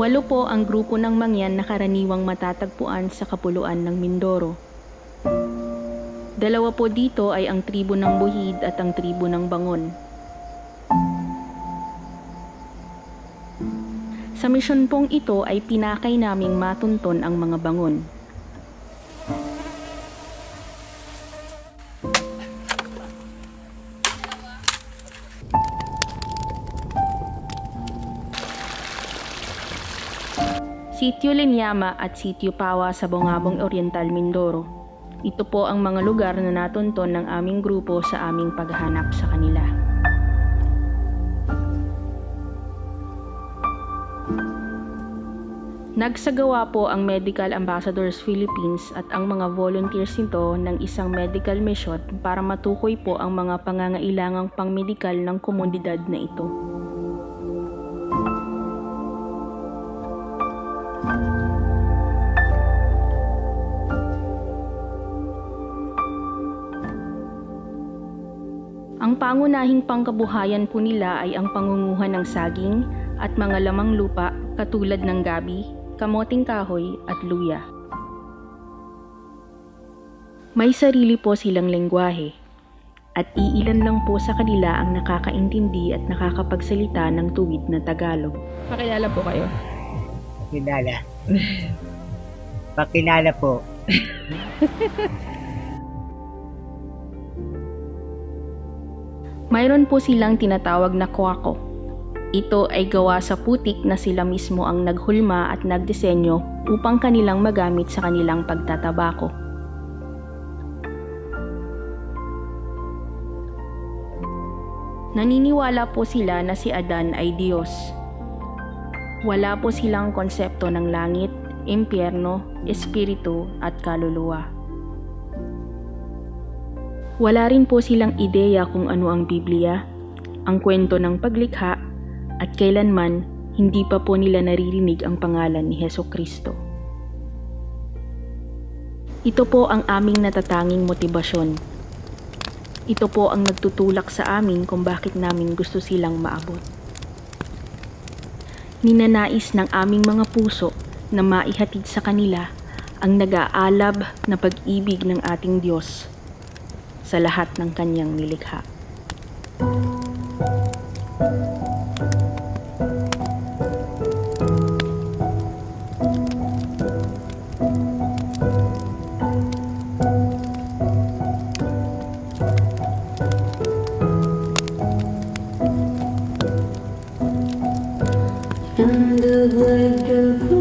8 po ang grupo ng mangyan na karaniwang matatagpuan sa kapuluan ng Mindoro. 2 po dito ay ang tribo ng Buhid at ang tribo ng Bangon. Sa misyon pong ito ay pinakay naming matunton ang mga Bangon. Sitio Linyama at Sitio Pawa sa Bongabong Oriental, Mindoro. Ito po ang mga lugar na natunton ng aming grupo sa aming paghahanap sa kanila. Nagsagawa po ang Medical Ambassadors Philippines at ang mga volunteers nito ng isang medical mission para matukoy po ang mga pangangailangang pangmedikal ng komunidad na ito. Ang pangunahing pangkabuhayan po nila ay ang pangunguha ng saging at mga lamang lupa katulad ng gabi, kamoting kahoy at luya. May sarili po silang lengguwahe at iilan lang po sa kanila ang nakakaintindi at nakakapagsalita ng tuwid na Tagalog. Pakilala po kayo. Pakilala. Pakilala po. Mayroon po silang tinatawag na kwako. Ito ay gawa sa putik na sila mismo ang naghulma at nagdisenyo upang kanilang magamit sa kanilang pagtatabako. Naniniwala po sila na si Adan ay Diyos. Wala po silang konsepto ng langit, impyerno, espiritu at kaluluwa. Wala rin po silang ideya kung ano ang Biblia, ang kwento ng paglikha, at kailanman hindi pa po nila naririnig ang pangalan ni Hesukristo. Ito po ang aming natatanging motibasyon. Ito po ang nagtutulak sa amin kung bakit namin gusto silang maabot. Ninanais ng aming mga puso na maihatid sa kanila ang nag-aalab na pag-ibig ng ating Diyos sa lahat ng kanyang nilikha. And the break of